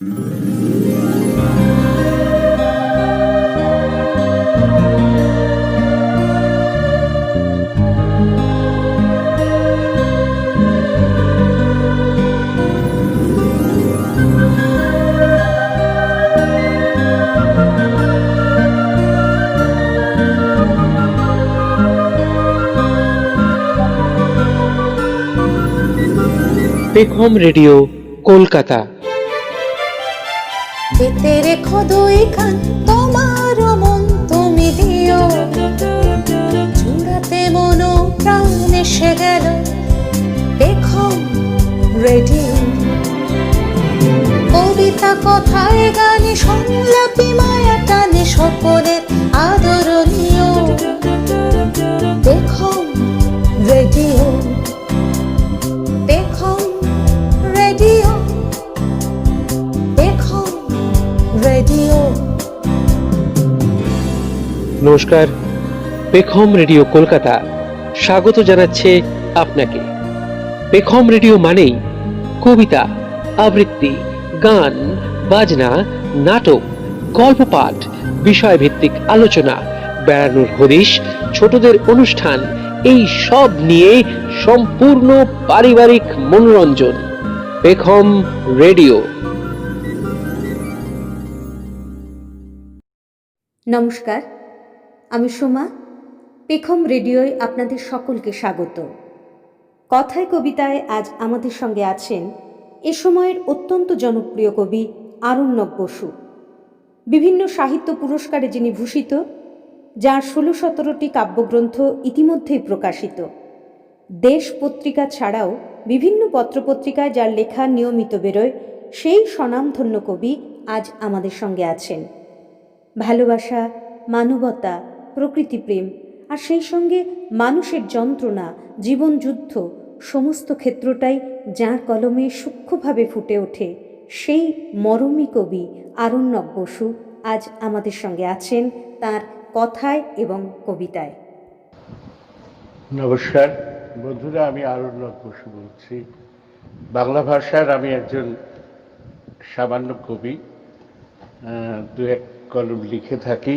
পেখম রেডিও কলকাতা। পেতে রেখো দুই কান, তোমার মন তুমি দিও, জুড়াতে মনো প্রাণ এসে গেল পেখম রেডিও। কবিতা কথায় গানে সংলাপী মায়া টানে সকলের আদরণীয় পেখম রেডিও। পেখম রেডিও, পেখম রেডিও। নমস্কার, পেখম রেডিও কলকাতা স্বাগত জানাচ্ছে আপনাকে। পেখম রেডিও মানেই কবিতা, আবৃত্তি, গান, বাজনা, নাটক, গল্প পাঠ, বিষয়ভিত্তিক আলোচনা, বেড়ানোর হদিশ, ছোটদের অনুষ্ঠান, এই সব নিয়ে সম্পূর্ণ পারিবারিক মনোরঞ্জন। পেখম রেডিও। নমস্কার, আমি সোমা। পেখম রেডিওয় আপনাদের সকলকে স্বাগত। কথায় কবিতায় আজ আমাদের সঙ্গে আছেন এ সময়ের অত্যন্ত জনপ্রিয় কবি আরণ্যক বসু। বিভিন্ন সাহিত্য পুরস্কারে যিনি ভূষিত, যার ১৬-১৭টি কাব্যগ্রন্থ ইতিমধ্যেই প্রকাশিত। দেশ পত্রিকা ছাড়াও বিভিন্ন পত্রপত্রিকায় যার লেখা নিয়মিত বেরোয়, সেই স্বনামধন্য কবি আজ আমাদের সঙ্গে আছেন। ভালোবাসা, মানবতা, প্রকৃতিপ্রেম আর সেই সঙ্গে মানুষের যন্ত্রণা, জীবনযুদ্ধ সমস্ত ক্ষেত্রটাই যাঁর কলমে সূক্ষ্মভাবে ফুটে ওঠে। সেই মরমী কবি আরণ্যক বসু আজ আমাদের সঙ্গে আছেন তার কথায় এবং কবিতায়। নমস্কার বন্ধুরা, আমি আরণ্যক বসু বলছি। বাংলা ভাষার আমি একজন সামান্য কবি, দু এক কলম লিখে থাকি।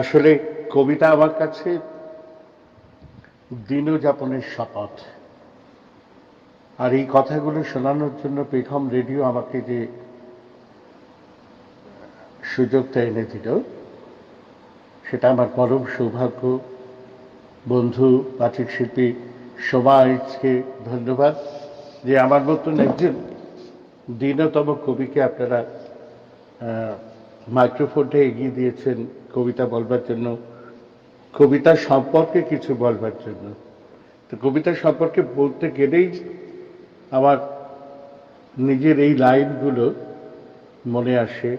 আসলে কবিতা আমার কাছে দিনযাপনের শপথ। আর এই কথাগুলো শোনানোর জন্য পেখম রেডিও আমাকে যে সুযোগটা এনে দিল, সেটা আমার পরম সৌভাগ্য। বন্ধু পাচিক শিল্পী সোমাইজকে ধন্যবাদ যে আমার মতন একজন দীনতম কবিকে আপনারা মাইক্রোফোনটা এগিয়ে দিয়েছেন কবিতা বলবার জন্য, কবিতা সম্পর্কে কিছু বলবার জন্য। তো কবিতা সম্পর্কে বলতে গেলেই আমার নিজের এই লাইনগুলো মনে আসে।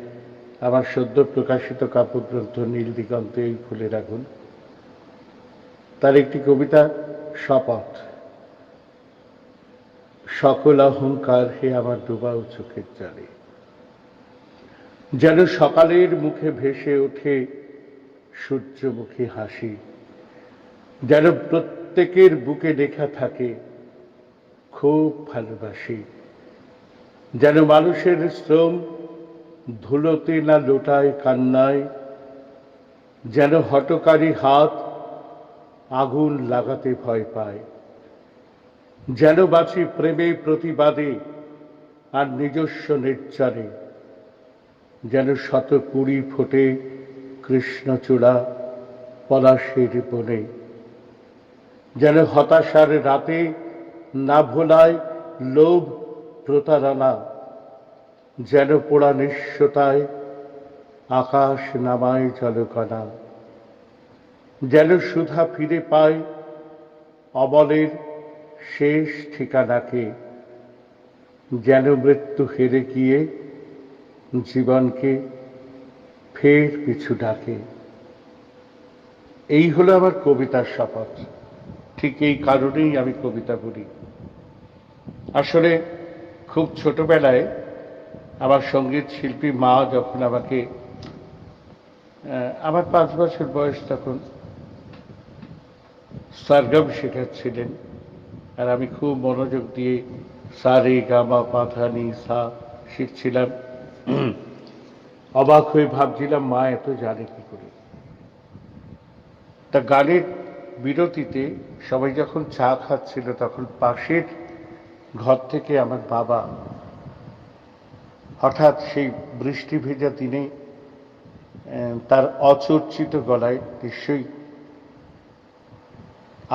আমার সদ্য প্রকাশিত কাব্যগ্রন্থ নীল দিগন্তে এই ফুলের আগুন, তার একটি কবিতা শপথ। সকল অহংকার হে আমার ডুবাও চোখের জলে, যেন সকালের মুখে ভেসে ওঠে সূর্যমুখী হাসি, যেন প্রত্যেকের বুকে লেখা থাকে খুব ভালোবাসি, যেন মানুষের শ্রম ধুলোতে না লোটায় কান্নায়, যেন হঠকারী হাত আগুন লাগাতে ভয় পায়, যেন বাঁচি প্রেমে প্রতিবাদে আর নিজস্ব নির্জনে, যেন শত কুড়ি ফোটে কৃষ্ণচূড়া পলাশের বনে, যেন হতাশার রাতে না ভোলায় লোভ প্রতারণা, যেন পোড়া নিঃস্বতায় আকাশ নামায় জলকণা, যেন সুধা ফিরে পায় অমলের শেষ ঠিকানাকে, যেন মৃত্যু হেরে গিয়ে জীবনকে ফের পিছু ডাকে। এই হলো আমার কবিতার শপথ। ঠিক এই কারণেই আমি কবিতা বলি। আসলে খুব ছোটবেলায় আমার সঙ্গীত শিল্পী মা যখন আমাকে, আমার 5 বছর বয়স তখন, সরগম শেখাচ্ছিলেন, আর আমি খুব মনোযোগ দিয়ে সা রে গা মা পা ধা নি সা শিখছিলাম। অবাক হয়ে ভাবছিলাম মা এত জানে কি করে। তা গানের বিরতিতে সবাই যখন চা খাচ্ছিল তখন পাশের ঘর থেকে আমার বাবা হঠাৎ সেই বৃষ্টি ভেজা দিনে তার অচর্চিত গলায়, নিশ্চয়ই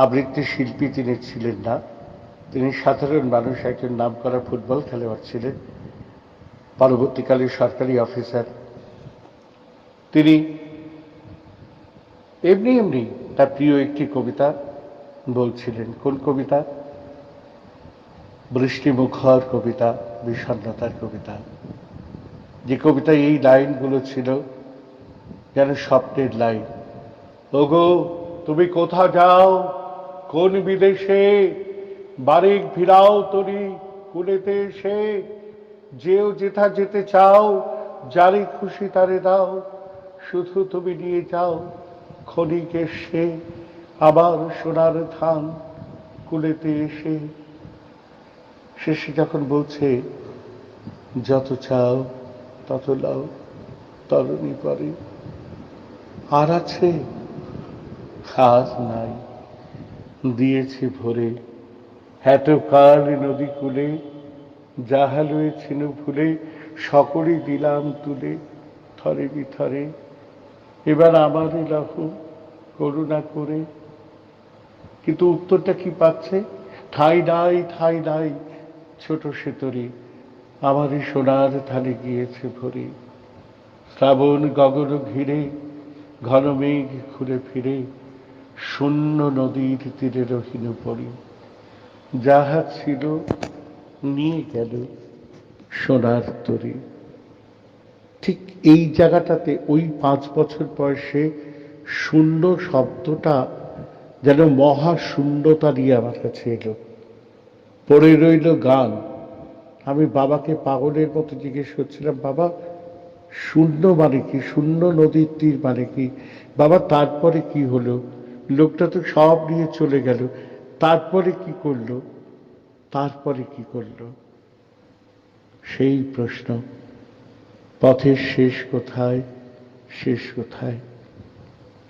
আবৃত্তি শিল্পী তিনি ছিলেন না, তিনি সাধারণ মানুষ, একজন নামকরা ফুটবল খেলোয়াড় ছিলেন, পরবর্তীকালে সরকারি অফিসার। তিনি এমনি এমনি তার প্রিয় একটি কবিতা বলছিলেন। কোন কবিতা? বৃষ্টিমুখর কবিতা, বিষণ্ণতার কবিতা। যে কবিতায় এই লাইনগুলো ছিল যেন স্বপ্নের লাইন। ওগো তুমি কোথা যাও, কোন বিদেশে, বারেক ভিড়াও তরি কুলেতে এসে, যেও যেথা যেতে চাও, যারে খুশি তারে দাও, শুধু তুমি নিয়ে যাও ক্ষণিক এসে আবার সোনার ধান কুলেতে এসে। শেষে যখন বলছে যত চাও তত লাও তরণী পরে, আর আছে আর নাই, দিয়েছি ভরে এত কাল নদী কূলে, যাহা লয়েছিল ভুলে সকলই দিলাম তুলে থরে বিথরে, এবার আমারই লাহ করুণা করে। কিন্তু উত্তরটা কি পাচ্ছে? ঠাই নাই ছোট সেতরে, আমারই সোনার ধানে গিয়েছে ভরে, শ্রাবণ গগন ঘিরে ঘন মেঘ ঘুরে ফিরে, শূন্য নদীর তীরে রহিনু পড়ি, যাহা ছিল নিয়ে গেল সোনার তরী। ঠিক এই জায়গাটাতে ওই 5 বছর বয়সে শূন্য শব্দটা যেন মহা শূন্যতা নিয়ে আমার কাছে এলো। পড়ে রইল গান। আমি বাবাকে পাগলের মতো জিজ্ঞেস করছিলাম, বাবা শূন্য মানে কি? শূন্য নদীর তীর মানে কি? বাবা তারপরে কি হলো? লোকটা তো সব নিয়ে চলে গেল, তারপরে কি করলো? তারপরে কি করলো? সেই প্রশ্ন, পথের শেষ কোথায়, শেষ কোথায়,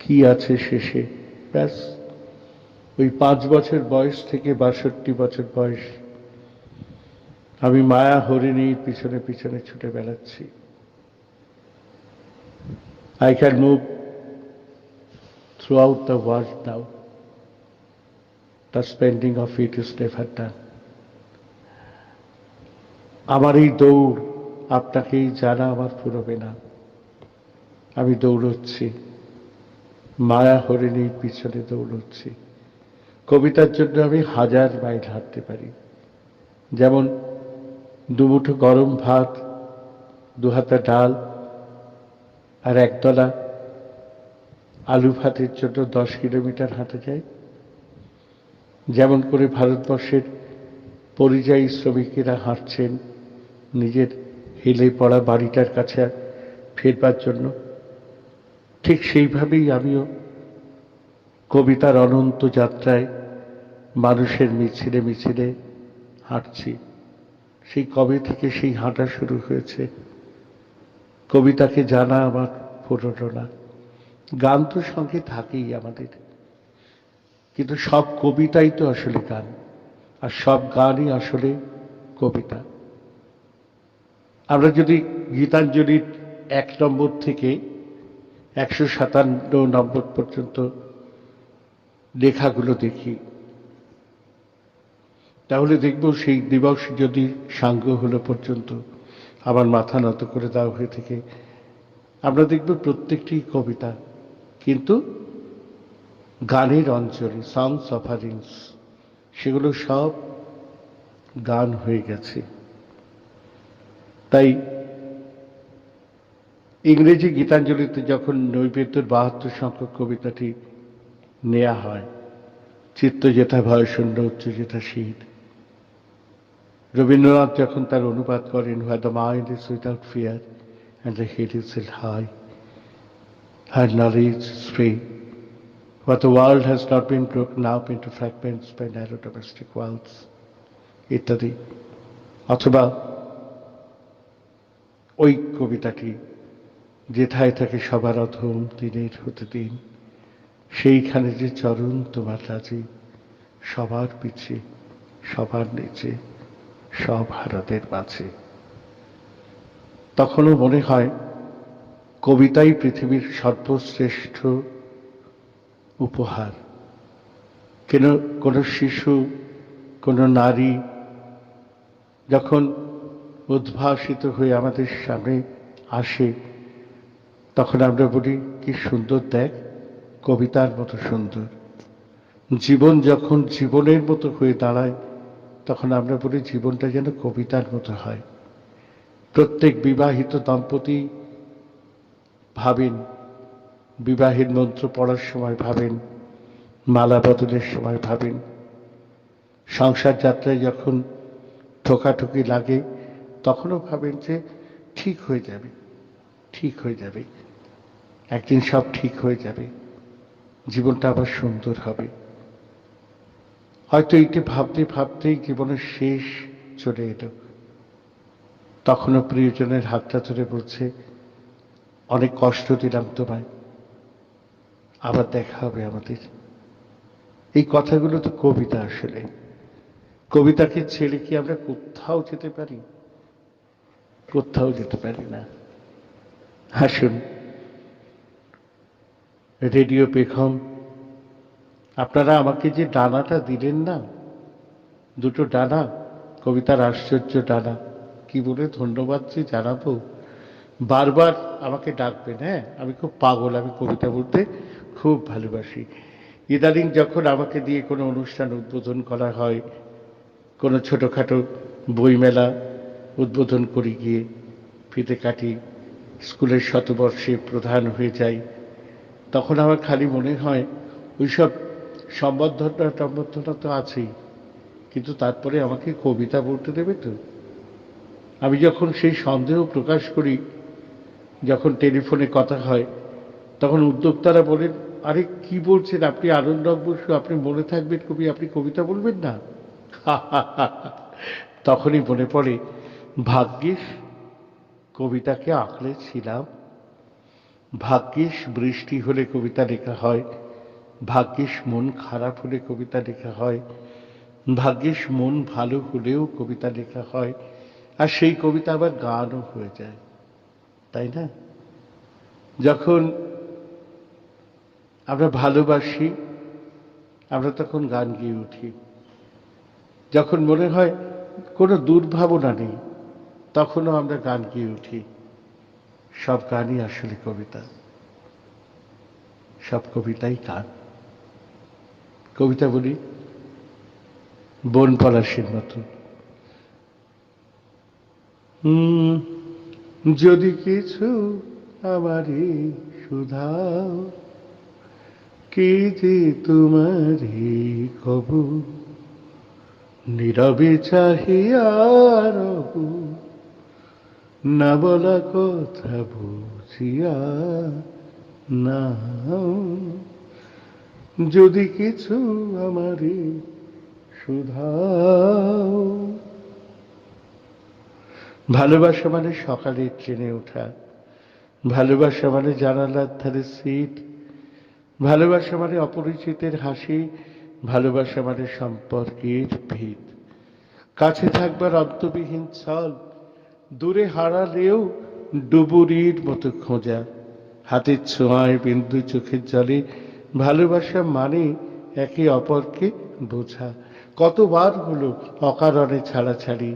কি আছে শেষে? ব্যাস ওই 5 বছর বয়স থেকে 62 বছর বয়স আমি মায়া হরিণীর পিছনে পিছনে ছুটে বেড়াচ্ছি। I can move throughout the world now. The spending of it is never done. আমার এই দৌড় আপনাকেই জানা আমার ফুরবে না। আমি দৌড়চ্ছি, মায়া হরিণীর পিছনে দৌড়চ্ছি। কবিতার জন্য আমি 1000 মাইল হাঁটতে পারি। যেমন দুমুঠো গরম ভাত, 2 হাতা ডাল আর একতলা আলু ভাতের জন্য 10 কিলোমিটার হাঁটা যায়। যেমন করে ভারতবর্ষের পরিযায়ী শ্রমিকেরা হাঁটছেন নিজের হেলে পড়া বাড়িটার কাছে ফেরবার জন্য, ঠিক সেইভাবেই আমিও কবিতার অনন্ত যাত্রায় মানুষের মিছিলে মিছিলে হাঁটছি। সেই কবে থেকে সেই হাঁটা শুরু হয়েছে। কবিতাকে জানা আমার পুরনো না। গান তো সঙ্গে থাকেই আমাদের, কিন্তু সব কবিতাই তো আসলে গান, আর সব গানই আসলে কবিতা। আমরা যদি গীতাঞ্জলির 1 নম্বর থেকে 157 নম্বর পর্যন্ত লেখাগুলো দেখি, তাহলে দেখব সেই দিবস যদি সাঙ্গ হলো পর্যন্ত আমার মাথা নত করে দেওয়া হয়ে থেকে, আমরা দেখব প্রত্যেকটি কবিতা, কিন্তু গানের অঞ্চলে, সংস অফারিংস, সেগুলো সব গান হয়ে গেছে। তাই ইংরেজি গীতাঞ্জলিতে যখন নৈবেদ্যের 72 সংখ্যক কবিতাটি নেওয়া হয়, চিত্ত যেথা ভয় শূন্য উচ্চ যেথা শীত, রবীন্দ্রনাথ যখন তার অনুবাদ করেন, where the mind is without fear and the head is held high, her knowledge is free, what the world has not been broken up into fragments by narrow domestic walls, ইত্যাদি। অথবা ওই কবিতাটি, যেথায় থাকে সবার অধম দিনের হতে দিন, সেইখানে যে চরণ তোমার রাজি, সবার পিছে সবার নিচে সব হারাদের মাঝে। তখনও মনে হয় কবিতাই পৃথিবীর সর্বশ্রেষ্ঠ উপহার। কেন কোনো শিশু, কোনো নারী যখন উদ্ভাসিত হয়ে আমাদের সামনে আসে, তখন আমরা বলি কি সুন্দর, দেখ কবিতার মতো সুন্দর। জীবন যখন জীবনের মতো হয়ে দাঁড়ায়, তখন আমরা বলি জীবনটা যেন কবিতার মতো হয়। প্রত্যেক বিবাহিত দম্পতি ভাবেন, বিবাহের মন্ত্র পড়ার সময় ভাবেন, মালা বদলের সময় ভাবেন, সংসার যাত্রায় যখন ঠোকাঠুকি লাগে তখনও ভাবেন যে ঠিক হয়ে যাবে, ঠিক হয়ে যাবে, একদিন সব ঠিক হয়ে যাবে, জীবনটা আবার সুন্দর হবে। হয়তো এইটি ভাবতে ভাবতেই জীবনের শেষ চলে এলো, তখনও প্রিয়জনের হাতটা ধরে বলছে অনেক কষ্ট দিলাম তোমায়, আবার দেখা হবে আমাদের। এই কথাগুলো তো কবিতা। আসলে কবিতাকে ছেড়ে কি আমরা কোথাও যেতে পারি? কোথাও যেতে পারি না। আসুন, রেডিও পেখম, আপনারা আমাকে যে ডানাটা দিলেন না, দুটো ডানা, কবিতার আশ্চর্য ডানা, কি বলে ধন্যবাদ যে জানাবো। বারবার আমাকে ডাকবেন। হ্যাঁ, আমি খুব পাগল, আমি কবিতা বলতে খুব ভালোবাসি। ইদানিং যখন আমাকে দিয়ে কোনো অনুষ্ঠান উদ্বোধন করা হয়, কোনো ছোটোখাটো বইমেলা উদ্বোধন করি, গিয়ে ফিতে কাটি, স্কুলের শতবর্ষে প্রধান হয়ে যাই, তখন আমার খালি মনে হয় ওইসব সম্বর্ধনা তো আছেই, কিন্তু তারপরে আমাকে কবিতা বলতে দেবে তো? আমি যখন সেই সন্দেহ প্রকাশ করি, যখন টেলিফোনে কথা হয়, তখন উদ্যোক্তারা বলেন, আরে কি বলছেন আপনি, আনন্দক বসু, আপনি মনে থাকবেন কবি, আপনি কবিতা বলবেন না? তখনই মনে পড়ে, ভাগ্যিস কবিতাকে আঁকড়ে ছিলাম, ভাগ্যিস বৃষ্টি হলে কবিতা লেখা হয়, ভাগ্যিস মন খারাপ হলে কবিতা লেখা হয়, ভাগ্যিস মন ভালো হলেও কবিতা লেখা হয়, আর সেই কবিতা আবার গানও হয়ে যায়, তাই না? যখন আমরা ভালোবাসি, আমরা তখন গান গেয়ে উঠি। যখন মনে হয় কোনো দুর্ভাবনা নেই, তখনও আমরা গান গেয়ে উঠি। সব গানই আসলে কবিতা, সব কবিতাই গান। কবিতা বলি বন পলাশের মতো, যদি কিছু আমারে শুধাও, কে যে তোমারে কব, নীরবে চাহিয়া রবু, না বলা কথা বুঝিয়া নাও, যদি কিছু আমারে শুধাও। ভালোবাসা মানে সকালে ট্রেনে ওঠা, ভালোবাসা মানে জানালার ধারে সিট, ভালোবাসা মানে অপরিচিতের হাসি, ভালোবাসা মানে সম্পর্কের ভিত, কাছে থাকবার অন্তবিহীন ছল, দূরে হারালেও ডুবুরির মতো খোঁজা, হাতের ছোঁয়ায় বিন্দু চোখের জলে, ভালোবাসা মানে একে অপরকে বোঝা। কতবার হলো অকারণে ছাড়াছাড়ি,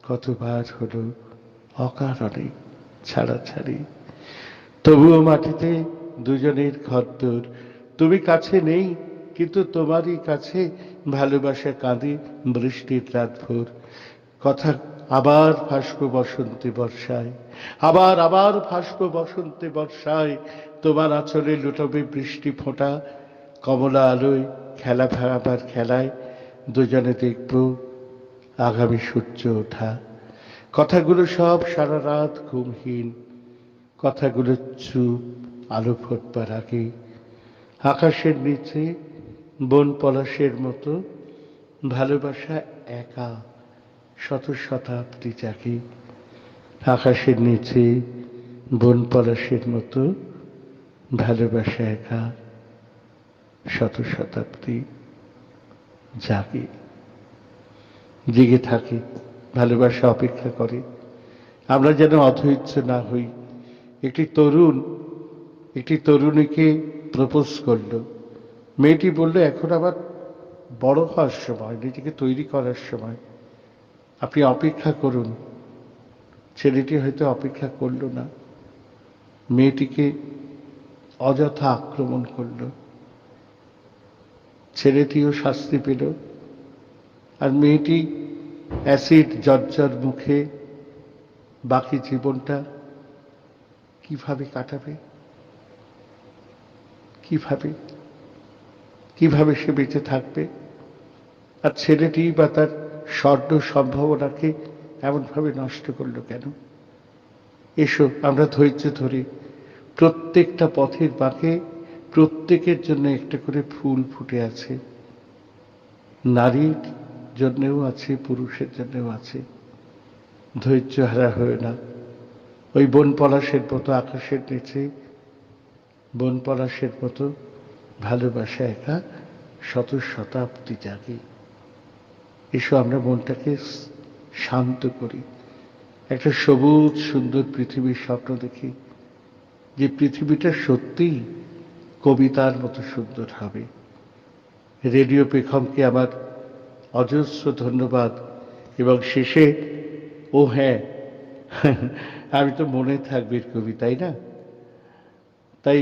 কতবার হলো অকারণে ছাড়াছাড়ি, তবুও মাটিতে দুজনের ঘরদোর, তুমি কাছে নেই কিন্তু তোমারই কাছে ভালোবাসা কাঁদে বৃষ্টির রাতভর। কথা আবার ভাসবো বসন্তে বর্ষায়, আবার আবার ভাসবো বসন্তে বর্ষায়, তোমার আঁচলে লুটাবে বৃষ্টি ফোঁটা, কমলা আলোয় খেলা ভাঙাবার খেলায় দুজনে দেখব আগামী সূর্য ওঠা। কথাগুলো সব সারা রাত ঘুমহীন, কথাগুলো চুপ আলো ফুটবার আগে, আকাশের নিচে বন পলাশের মতো ভালোবাসা একা শত শতাব্দী জাগে। আকাশের নিচে বন পলাশের মতো ভালোবাসা একা শত শতাব্দী জাগে, জেগে থাকে, ভালোবাসা অপেক্ষা করে। আমরা যেন অধৈর্য না হই। একটি তরুণীকে প্রপোজ করলো। মেয়েটি বলল, এখন আবার বড় হওয়ার সময়, নিজেকে তৈরি করার সময়, আপনি অপেক্ষা করুন। ছেলেটি হয়তো অপেক্ষা করলো না, মেয়েটিকে অযথা আক্রমণ করলো। ছেলেটিও শাস্তি পেল, আর মেয়েটি অ্যাসিড জর্জর মুখে বাকি জীবনটা কিভাবে কাটাবে? কিভাবে সে বেঁচে থাকবে? আর ছেলেটি বা তার স্বর্ণ সম্ভাবনাকে এমনভাবে নষ্ট করলো কেন? এসো আমরা ধৈর্য ধরে, প্রত্যেকটা পথের বাঁকে প্রত্যেকের জন্য একটা করে ফুল ফুটে আছে। নারীর জন্যেও আছে, পুরুষের জন্যেও আছে। ধৈর্য হারা হয় না। ওই বন পলাশের মতো আকাশের নিচে বন পলাশের মতো ভালোবাসা একা শত শতাব্দী জাগে। এসো আমরা মনটাকে শান্ত করি, একটা সবুজ সুন্দর পৃথিবীর স্বপ্ন দেখি, যে পৃথিবীটা সত্যিই কবিতার মতো সুন্দর হবে। রেডিও পেখমকে আমার অজস্র ধন্যবাদ। এবং শেষে, ও হ্যাঁ, আমি তো মনে থাকবে কবি, তাই না? তাই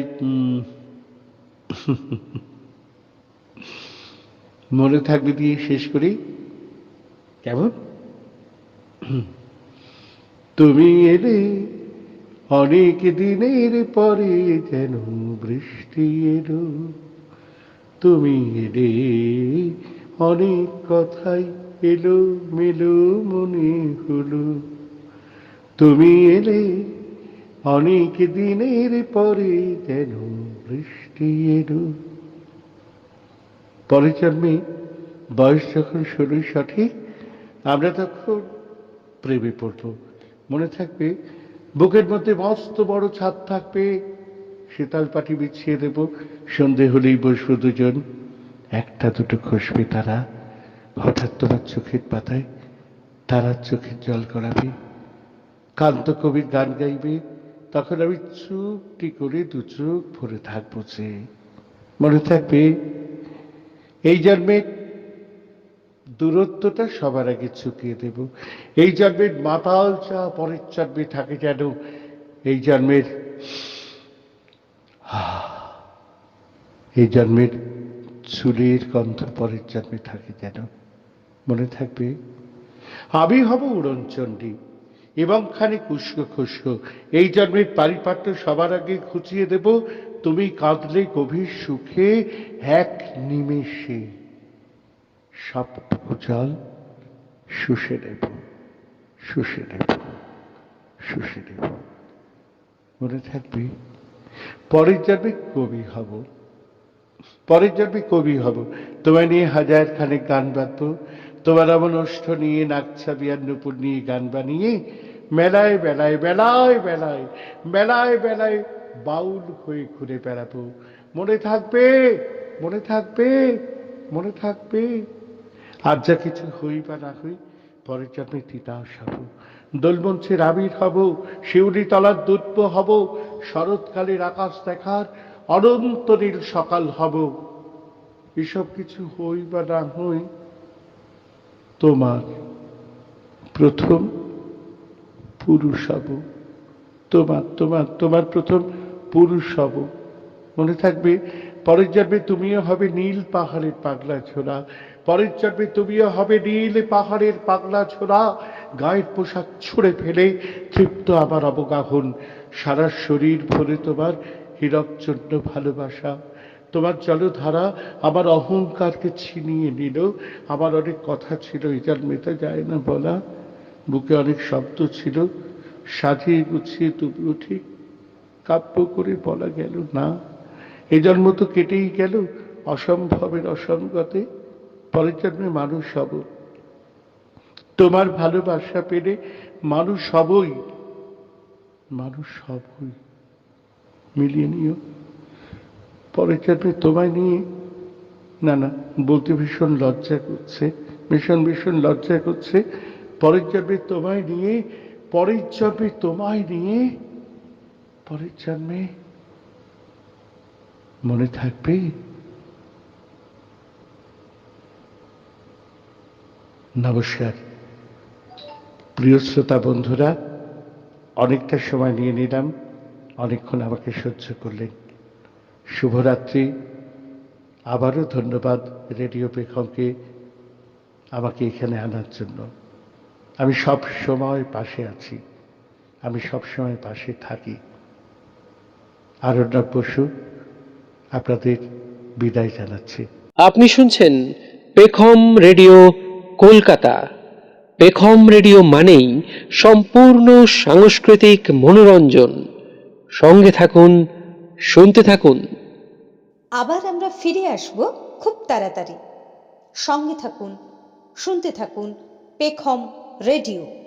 মনে থাকবে দিয়ে শেষ করি। কেমন? তুমি এলে অনেক দিনের পরে যেন বৃষ্টি এলো, তুমি এলে অনেক কথাই এলো মেলো মনে হলো, তুমি এলে অনেক দিনের পরে যেন বৃষ্টি এলো। পরের জন্মে বয়স যখন 16 সঠিক, আমরা তখন প্রেমে পড়ব। মনে থাকবে, বুকের মধ্যে মস্ত বড় ছাদ থাকবে, শীতল পাটি বিছিয়ে দেব, সন্ধে হলেই বসবো দুজন, একটা দুটো খসবে তারা, হঠাৎ তোমার চোখের পাতায় তারার চোখের জল গড়াবে, কান্ত কবির গান গাইবে, তখন আমি চুপটি করে দু চোখ ভরে থাকবো যে। মনে থাকবে, এই জন্মের দূরত্বটা সবার আগে চুকিয়ে দেব। এই জন্মের মাতাল চা পরের জন্মে থাকে যেন, এই জন্মের চুলের গন্ধ পরের জন্মে থাকে যেন। মনে থাকবে, আমি হব উড়নচণ্ডী এবং খানিক উস্কো খুস্কো, এই জন্মের পারিপাট্য সবার আগে খুঁচিয়ে দেব, তুমি কাঁদলে গভীর সুখে এক নিমেষে সবটুকু জল শুষে নেব, শুষে নেব, শুষে নেব। মনে থাকবে, পরের জন্মে কবি হব, পরের জন্মে কবি হব, তোমায় নিয়ে হাজার খানেক গান বাঁধবো, তোমার এমন ওষ্ঠ নিয়ে নাকছা বিয়ার নুপুর নিয়ে গান বানিয়ে মেলায় বেলায় বেলায় বেলায় বেলায় বেলায় বাউল হয়ে ঘুরে বেড়াবো। মনে থাকবে, মনে থাকবে, মনে থাকবে। আর যা কিছু হই বা না হই, পরের জন্মে তিতাস হব, দোলমঞ্চের আবির হব, শিউলি তলার দুর্ব হব, শরৎকালের আকাশ দেখার অনন্ত নীল সকাল হব। এসব কিছু হই বা না হই, তোমার প্রথম পুরুষ হব, তোমার প্রথম পুরুষ হব। মনে থাকবে, পরের জন্মে তুমিও হবে নীল পাহাড়ের পাগলা ছোড়া, পরের জন্মে তুমিও হবে নীল পাহাড়ের পাগলা ছোড়া, গায়ের পোশাক ছুঁড়ে ফেলে তৃপ্ত আমার অবগাহন, সারা শরীর ভরে তোমার হীরকচূর্ণ ভালোবাসা। তোমার জলধারা আমার অহংকারকে ছিনিয়ে নিল। আমার অনেক কথা ছিল এই জন্মেতে যায় না বলা, বুকে অনেক শব্দ ছিল, সাজিয়ে গুছিয়ে তুমিও ঠিক কাব্য করে বলা গেল না। এ জন্ম তো কেটেই গেল অসম্ভবের অসঙ্গতে, পরের জন্মে মানুষ হব, তোমার ভালোবাসা পেলে মানুষ হবই, মানুষ সবই মিলিয়ে নিও। পরের জন্মে তোমায় নিয়ে, না না, বলতে ভীষণ লজ্জা করছে, ভীষণ ভীষণ লজ্জা করছে। পরের জন্মে তোমায় নিয়ে, পরের জন্মে তোমায় নিয়ে, পরের জন্মে মনে থাকবে? নমস্কার প্রিয় শ্রোতা বন্ধুরা, অনেকটা সময় নিয়ে নিলাম, অনেকক্ষণ আমাকে সহ্য করলেন। শুভরাত্রি। আবারও ধন্যবাদ রেডিও পেখমকে আমাকে এখানে আনার জন্য। আমি সব সময় পাশে আছি, আমি সব সময় পাশে থাকি। আরণ্যক বসু আপনাদের বিদায় জানাচ্ছি। আপনি শুনছেন পেখম রেডিও কলকাতা। পেখম রেডিও মানেই সম্পূর্ণ সাংস্কৃতিক মনোরঞ্জন। সঙ্গে থাকুন, শুনতে থাকুন। আবার আমরা ফিরে আসব খুব তাড়াতাড়ি। সঙ্গে থাকুন, শুনতে থাকুন পেখম রেডিও।